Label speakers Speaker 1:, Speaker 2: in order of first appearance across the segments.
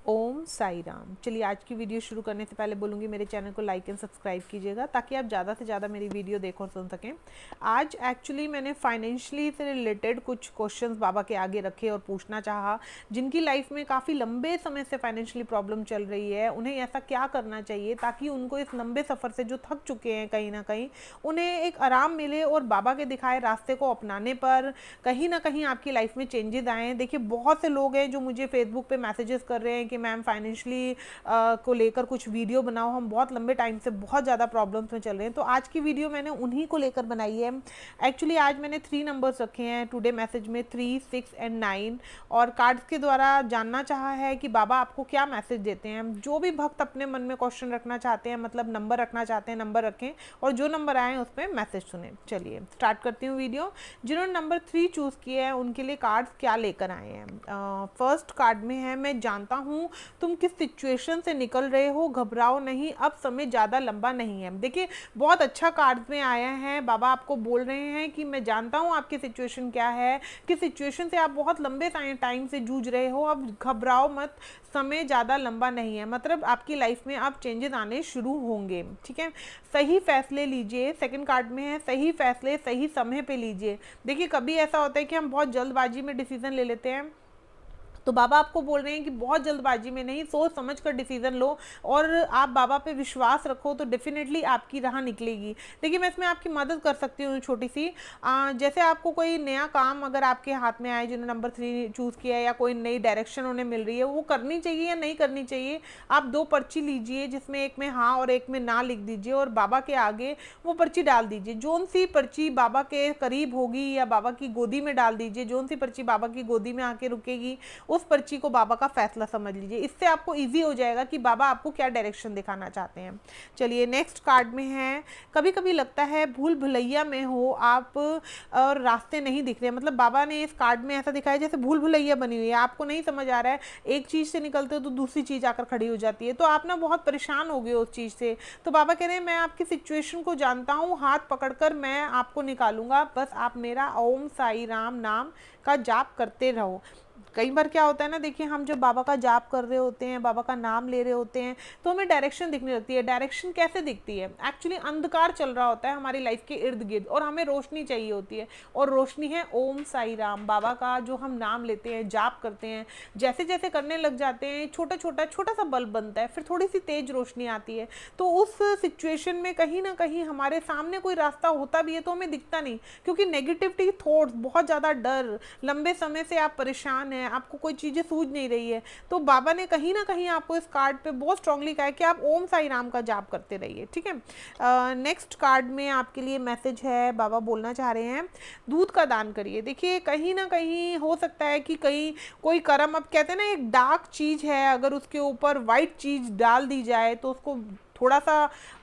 Speaker 1: ओम साई राम। चलिए आज की वीडियो शुरू करने से पहले बोलूँगी मेरे चैनल को लाइक एंड सब्सक्राइब कीजिएगा ताकि आप ज़्यादा से ज़्यादा मेरी वीडियो देखो और सुन सकें। आज एक्चुअली मैंने फाइनेंशियली से रिलेटेड कुछ क्वेश्चंस बाबा के आगे रखे और पूछना चाहा, जिनकी लाइफ में काफ़ी लंबे समय से फाइनेंशियली प्रॉब्लम चल रही है। उन्हें ऐसा क्या करना चाहिए ताकि उनको इस लंबे सफ़र से जो थक चुके हैं कहीं ना कहीं उन्हें एक आराम मिले और बाबा के दिखाए रास्ते को अपनाने पर कहीं ना कहीं आपकी लाइफ में चेंजेस आए। देखिए बहुत से लोग हैं जो मुझे फेसबुक पे मैसेजेस कर रहे हैं कि मैम फाइनेंशियली को लेकर कुछ वीडियो बनाओ, हम बहुत लंबे टाइम से बहुत ज़्यादा प्रॉब्लम्स में चल रहे हैं। तो आज की वीडियो मैंने उन्हीं को लेकर बनाई है। एक्चुअली आज मैंने 3 नंबर्स रखे हैं टुडे मैसेज में, 3, 6 एंड 9, और कार्ड्स के द्वारा जानना चाहा है कि बाबा आपको क्या मैसेज देते हैं। जो भी भक्त अपने मन में क्वेश्चन रखना चाहते हैं, मतलब नंबर रखना चाहते हैं, नंबर रखें और जो नंबर आए उस पर मैसेज सुने। चलिए स्टार्ट करती हूँ वीडियो। जिन्होंने नंबर 3 चूज़ किया है उनके लिए कार्ड्स क्या लेकर आए हैं। फर्स्ट कार्ड में है, मैं जानता हूँ तुम किस सिचुएशन से निकल रहे हो, घबराओ नहीं, अब समय ज़्यादा लंबा नहीं है। देखिए बहुत अच्छा कार्ड में आया है। बाबा आपको बोल रहे हैं कि मैं जानता हूँ आपकी सिचुएशन क्या है, किस सिचुएशन से आप बहुत लंबे टाइम से जूझ रहे हो, अब घबराओ मत, समय ज़्यादा लंबा नहीं है। मतलब आपकी लाइफ में अब चेंजेस आने शुरू होंगे, ठीक है। सही फैसले लीजिए, सेकंड कार्ड में है सही फैसले सही समय पे लीजिए। देखिए कभी ऐसा होता है कि हम बहुत जल्दबाजी में डिसीजन ले लेते हैं, तो बाबा आपको बोल रहे हैं कि बहुत जल्दबाजी में नहीं, सोच समझ कर डिसीजन लो और आप बाबा पे विश्वास रखो तो डेफिनेटली आपकी राह निकलेगी। देखिए मैं इसमें आपकी मदद कर सकती हूँ छोटी सी। जैसे आपको कोई नया काम अगर आपके हाथ में आए, जिन्होंने नंबर 3 चूज़ किया है, या कोई नई डायरेक्शन उन्हें मिल रही है, वो करनी चाहिए या नहीं करनी चाहिए, आप 2 पर्ची लीजिए जिसमें एक में हाँ और एक में ना लिख दीजिए और बाबा के आगे वो पर्ची डाल दीजिए। जोन सी पर्ची बाबा के करीब होगी या बाबा की गोदी में डाल दीजिए, जोन सी पर्ची बाबा की गोदी में आके रुकेगी उस पर्ची को बाबा का फैसला समझ लीजिए। इससे आपको इजी हो जाएगा कि बाबा आपको क्या डायरेक्शन दिखाना चाहते हैं। चलिए नेक्स्ट कार्ड में है, कभी कभी लगता है भूल भुलैया में हो आप और रास्ते नहीं दिख रहे। मतलब बाबा ने इस कार्ड में ऐसा दिखाया जैसे भूल भुलैया बनी हुई है, आपको नहीं समझ आ रहा है, एक चीज़ से निकलते हो तो दूसरी चीज़ आकर खड़ी हो जाती है, तो आप ना बहुत परेशान हो गए उस चीज़ से। तो बाबा कह रहे हैं मैं आपकी सिचुएशन को जानता हूँ, हाथ पकड़कर मैं आपको निकालूंगा, बस आप मेरा ओम साई राम नाम का जाप करते रहो। कई बार क्या होता है ना, देखिए हम जब बाबा का जाप कर रहे होते हैं, बाबा का नाम ले रहे होते हैं, तो हमें डायरेक्शन दिखने लगती है। डायरेक्शन कैसे दिखती है? एक्चुअली अंधकार चल रहा होता है हमारी लाइफ के इर्द गिर्द और हमें रोशनी चाहिए होती है, और रोशनी है ओम साई राम। बाबा का जो हम नाम लेते हैं, जाप करते हैं, जैसे जैसे करने लग जाते हैं, छोटा सा बल्ब बनता है, फिर थोड़ी सी तेज रोशनी आती है। तो उस सिचुएशन में कहीं ना कहीं हमारे सामने कोई रास्ता होता भी है तो हमें दिखता नहीं, क्योंकि नेगेटिविटी थॉट्स, बहुत ज़्यादा डर, लंबे समय से आप परेशान हैं, आपको कोई चीज़ें सूझ नहीं रही है, तो बाबा ने कहीं ना कहीं आपको इस कार्ड पे बहुत स्ट्रांगली कहा है कि आप ओम साई राम का जाप करते रहिए, ठीक है। नेक्स्ट कार्ड में आपके लिए मैसेज है, बाबा बोलना चाह रहे हैं दूध का दान करिए। देखिए कहीं ना कहीं हो सकता है कि कहीं कोई कर्म, अब कहते हैं ना एक डार्क चीज़ है, अगर उसके ऊपर वाइट चीज़ डाल दी जाए तो उसको थोड़ा सा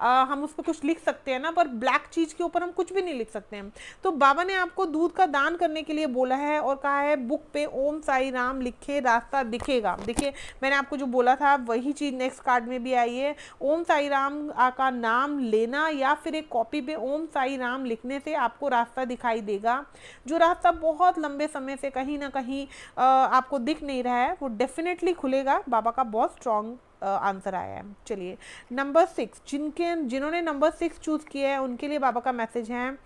Speaker 1: हम उस पर कुछ लिख सकते हैं ना, पर ब्लैक चीज़ के ऊपर हम कुछ भी नहीं लिख सकते हैं। तो बाबा ने आपको दूध का दान करने के लिए बोला है और कहा है बुक पे ओम साई राम लिखे, रास्ता दिखेगा। देखिए मैंने आपको जो बोला था वही चीज़ नेक्स्ट कार्ड में भी आई है। ओम साई राम का नाम लेना या फिर एक कॉपी पे ओम साई राम लिखने से आपको रास्ता दिखाई देगा। जो रास्ता बहुत लंबे समय से कहीं ना कहीं आपको दिख नहीं रहा है वो डेफिनेटली खुलेगा। बाबा का बहुत स्ट्रॉन्ग आंसर आया है। चलिए नंबर 6, जिन्होंने नंबर 6 चूज़ किया है उनके लिए बाबा का मैसेज है,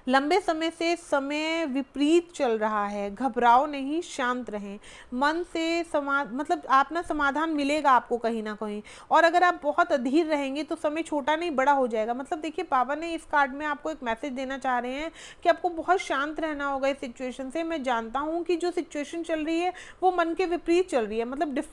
Speaker 1: लंबे समय से समय विपरीत चल रहा है, घबराओ नहीं, शांत रहें, मन से मतलब आप ना समाधान मिलेगा आपको कहीं ना कहीं, और अगर आप बहुत अधीर रहेंगे तो समय छोटा नहीं बड़ा हो जाएगा। मतलब देखिए बाबा ने इस कार्ड में आपको एक मैसेज देना चाह रहे हैं कि आपको बहुत शांत रहना होगा इस सिचुएशन से। मैं जानता हूँ कि जो सिचुएशन चल रही है वो मन के विपरीत चल रही है, मतलब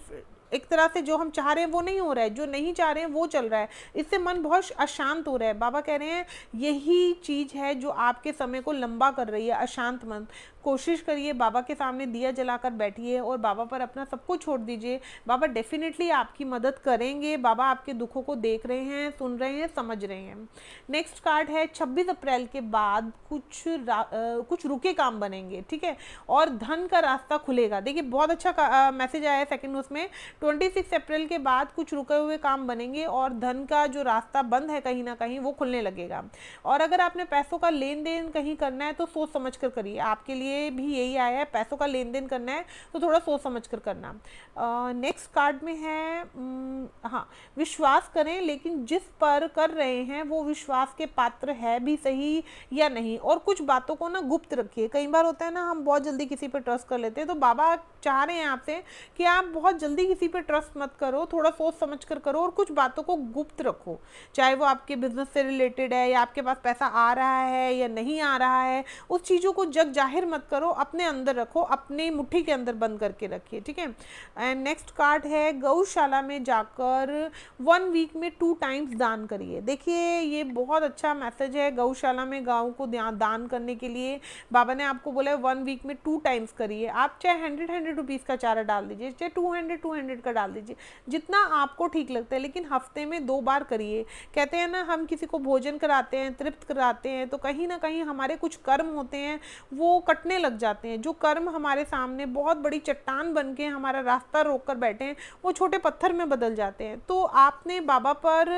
Speaker 1: एक तरह से जो हम चाह रहे हैं वो नहीं हो रहा है, जो नहीं चाह रहे हैं वो चल रहा है, इससे मन बहुत अशांत हो रहा है। बाबा कह रहे हैं यही चीज़ है जो आपके समय को लंबा कर रही है, अशांत मन। कोशिश करिए, बाबा के सामने दिया जलाकर बैठिए और बाबा पर अपना सब कुछ छोड़ दीजिए। बाबा डेफिनेटली आपकी मदद करेंगे। बाबा आपके दुखों को देख रहे हैं, सुन रहे हैं, समझ रहे हैं। नेक्स्ट कार्ड है 26 अप्रैल के बाद कुछ रुके काम बनेंगे, ठीक है, और धन का रास्ता खुलेगा। देखिए बहुत अच्छा मैसेज आया है सेकंड उसमें, 26 अप्रैल के बाद कुछ रुके हुए काम बनेंगे और धन का जो रास्ता बंद है कहीं ना कहीं वो खुलने लगेगा। और अगर आपने पैसों का लेन देन कहीं करना है तो सोच समझ कर करिए, आपके लिए भी यही आया है, पैसों का लेन देन करना है तो थोड़ा सोच समझ कर करना। नेक्स्ट कार्ड में है हाँ, विश्वास करें लेकिन जिस पर कर रहे हैं वो विश्वास के पात्र है भी सही या नहीं, और कुछ बातों को ना गुप्त रखिए। कई बार होता है ना हम बहुत जल्दी किसी पे ट्रस्ट कर लेते हैं, तो बाबा चाह रहे हैं आपसे कि आप बहुत जल्दी किसी पे ट्रस्ट मत करो, थोड़ा सोच समझ कर करो और कुछ बातों को गुप्त रखो, चाहे वो आपके बिजनेस से रिलेटेड है या आपके पास पैसा आ रहा है या नहीं आ रहा है, उस चीज़ों को जग जाहिर मत करो, अपने अंदर रखो, अपनी मुट्ठी के अंदर बंद करके रखिए, ठीक है। एंड नेक्स्ट कार्ड है गौशाला में जाकर 1 वीक में 2 टाइम्स दान करिए। देखिए ये बहुत अच्छा मैसेज है, गौशाला में गाँव को दान करने के लिए बाबा ने आपको बोला है 1 वीक में 2 टाइम्स करिए। आप चाहे 100 रुपीज़ का चारा डाल दीजिए, चाहे 200 का डाल दीजिए, जितना आपको ठीक लगता है, लेकिन हफ्ते में 2 बार करिए। कहते हैं ना हम किसी को भोजन कराते हैं, तृप्त कराते हैं, तो कहीं ना कहीं हमारे कुछ कर्म होते हैं वो कटने लग जाते हैं। जो कर्म हमारे सामने बहुत बड़ी चट्टान बन के हमारा रास्ता रोक कर बैठे हैं वो छोटे पत्थर में बदल जाते हैं। तो आपने बाबा पर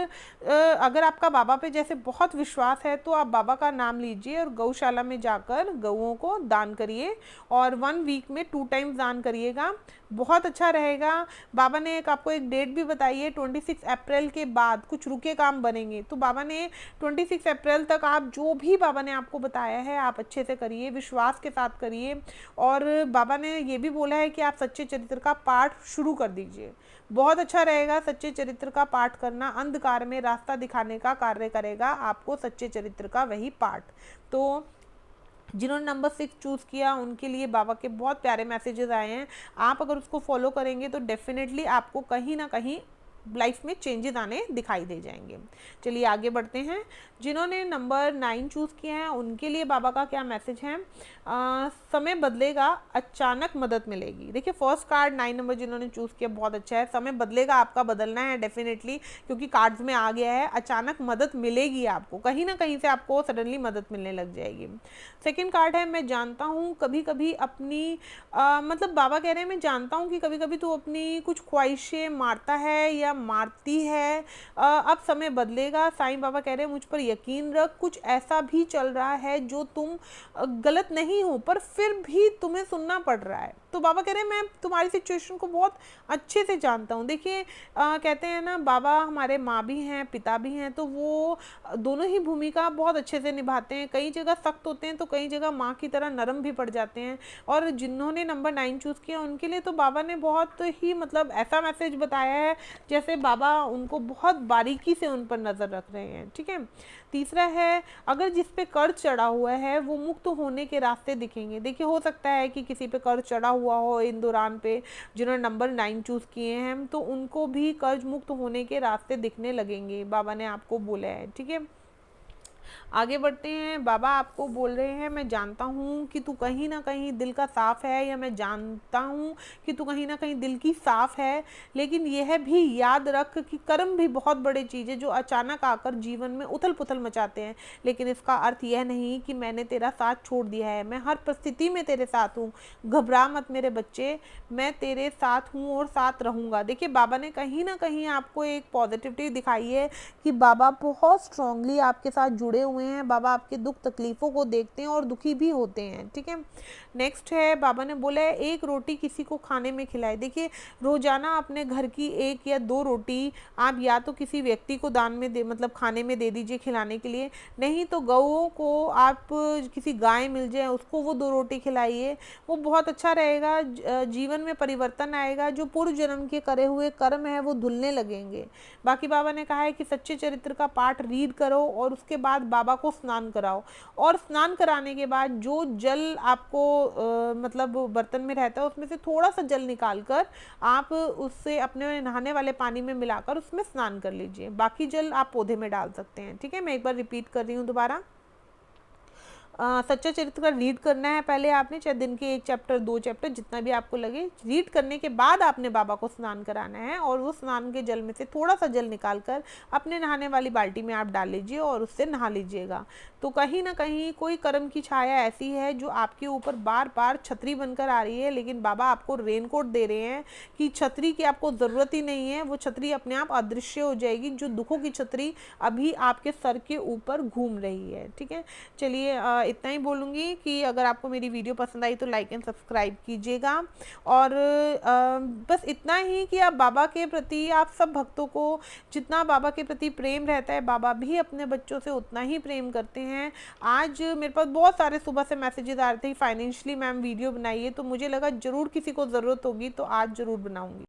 Speaker 1: अगर आपका बाबा पे जैसे बहुत विश्वास है तो आप बाबा का नाम लीजिए और गौशाला में जाकर गऊओं को दान करिए और 1 वीक में 2 टाइम्स दान करिएगा, बहुत अच्छा रहेगा। बाबा ने आपको एक डेट भी बताई है, 26 अप्रैल के बाद कुछ रुके काम बनेंगे, तो बाबा ने 26 अप्रैल तक आप जो भी बाबा ने आपको बताया है आप अच्छे से करिए, विश्वास के साथ करिए। और बाबा ने ये भी बोला है कि आप सच्चे चरित्र का पाठ शुरू कर दीजिए, बहुत अच्छा रहेगा। सच्चे चरित्र का पाठ करना अंधकार में रास्ता दिखाने का कार्य करेगा आपको, सच्चे चरित्र का वही पाठ। तो जिन्होंने नंबर 6 चूज़ किया उनके लिए बाबा के बहुत प्यारे मैसेजेस आए हैं, आप अगर उसको फॉलो करेंगे तो डेफिनेटली आपको कहीं ना कहीं लाइफ में चेंजेस आने दिखाई दे जाएंगे। चलिए आगे बढ़ते हैं। जिन्होंने नंबर 9 चूज़ किया है उनके लिए बाबा का क्या मैसेज है, समय बदलेगा, अचानक मदद मिलेगी। देखिए फर्स्ट कार्ड 9 नंबर जिन्होंने चूज़ किया बहुत अच्छा है, समय बदलेगा, आपका बदलना है डेफिनेटली, क्योंकि कार्ड्स में आ गया है अचानक मदद मिलेगी आपको, कहीं ना कहीं से आपको सडनली मदद मिलने लग जाएगी। सेकेंड कार्ड है मैं जानता हूँ कभी कभी अपनी मतलब बाबा कह रहे हैं मैं जानता हूँ कि कभी कभी तू अपनी कुछ ख्वाहिशें मारता है या मारती है, अब समय बदलेगा। साईं बाबा कह रहे हैं मुझ पर यकीन रख, कुछ ऐसा भी चल रहा है जो तुम गलत नहीं हो पर फिर भी तुम्हें सुनना पड़ रहा है। तो बाबा कह रहे हैं मैं तुम्हारी सिचुएशन को बहुत अच्छे से जानता हूँ। देखिए कहते हैं ना बाबा हमारे माँ भी हैं पिता भी हैं, तो वो दोनों ही भूमिका बहुत अच्छे से निभाते हैं, कई जगह सख्त होते हैं तो कई जगह माँ की तरह नरम भी पड़ जाते हैं। और जिन्होंने नंबर 9 चूज़ किया उनके लिए तो बाबा ने बहुत ही मतलब ऐसा मैसेज बताया है जैसे बाबा उनको बहुत बारीकी से उन पर नज़र रख रहे हैं, ठीक है। तीसरा है अगर जिस पे कर्ज चढ़ा हुआ है वो मुक्त होने के रास्ते दिखेंगे। देखिए हो सकता है कि किसी पे कर्ज चढ़ा हुआ हो इन दौरान पे, जिन्होंने नंबर 9 चूज़ किए हैं तो उनको भी कर्ज मुक्त होने के रास्ते दिखने लगेंगे, बाबा ने आपको बोला है, ठीक है। आगे बढ़ते हैं। बाबा आपको बोल रहे हैं मैं जानता हूँ कि तू कहीं ना कहीं दिल का साफ है, या मैं जानता हूँ कि तू कहीं ना कहीं दिल की साफ है, लेकिन यह भी याद रख कि कर्म भी बहुत बड़े चीज़ है जो अचानक आकर जीवन में उथल पुथल मचाते हैं। लेकिन इसका अर्थ यह नहीं कि मैंने तेरा साथ छोड़ दिया है, मैं हर परिस्थिति में तेरे साथ हूँ, घबरा मत मेरे बच्चे, मैं तेरे साथ हूँ और साथ रहूँगा। देखिए बाबा ने कहीं ना कहीं आपको एक पॉजिटिविटी दिखाई है कि बाबा बहुत स्ट्रांगली आपके साथ जुड़े हुए हैं, बाबा आपके दुख तकलीफ़ों को देखते हैं और दुखी भी होते हैं, ठीक है। नेक्स्ट है बाबा ने बोला है एक रोटी किसी को खाने में खिलाए। देखिए रोज़ाना अपने घर की 1 या 2 रोटी आप या तो किसी व्यक्ति को दान में दे मतलब खाने में दे दीजिए खिलाने के लिए, नहीं तो गऊओं को आप किसी गाय मिल जाए उसको वो 2 रोटी खिलाइए, वो बहुत अच्छा रहेगा। जीवन में परिवर्तन आएगा, जो पूर्व जन्म के करे हुए कर्म है वो धुलने लगेंगे। बाकी बाबा ने कहा है कि सच्चे चरित्र का पाठ रीड करो और उसके बाद बाबा को स्नान कराओ, और स्नान कराने के बाद जो जल आपको मतलब बर्तन में रहता है उसमें से थोड़ा सा जल निकाल कर आप उससे अपने नहाने वाले पानी में मिलाकर उसमें स्नान कर लीजिए, बाकी जल आप पौधे में डाल सकते हैं, ठीक है। मैं एक बार रिपीट कर रही हूँ दोबारा। सच्चा चरित्र का रीड करना है पहले आपने, चाहे दिन के 1 चैप्टर 2 चैप्टर जितना भी आपको लगे। रीड करने के बाद आपने बाबा को स्नान कराना है और वो स्नान के जल में से थोड़ा सा जल निकाल कर अपने नहाने वाली बाल्टी में आप डाल लीजिए और उससे नहा लीजिएगा। तो कहीं ना कहीं कोई कर्म की छाया ऐसी है जो आपके ऊपर बार बार छतरी बनकर आ रही है, लेकिन बाबा आपको रेनकोट दे रहे हैं कि छतरी की आपको ज़रूरत ही नहीं है, वो छतरी अपने आप अदृश्य हो जाएगी, जो दुखों की छतरी अभी आपके सर के ऊपर घूम रही है। ठीक है, चलिए इतना ही बोलूँगी कि अगर आपको मेरी वीडियो पसंद आई तो लाइक एंड सब्सक्राइब कीजिएगा। और बस इतना ही कि आप बाबा के प्रति, आप सब भक्तों को जितना बाबा के प्रति प्रेम रहता है, बाबा भी अपने बच्चों से उतना ही प्रेम करते हैं। आज मेरे पास बहुत सारे सुबह से मैसेजेस आ रहे थे फाइनेंशियली मैम वीडियो बनाइए, तो मुझे लगा ज़रूर किसी को ज़रूरत होगी तो आज ज़रूर बनाऊँगी।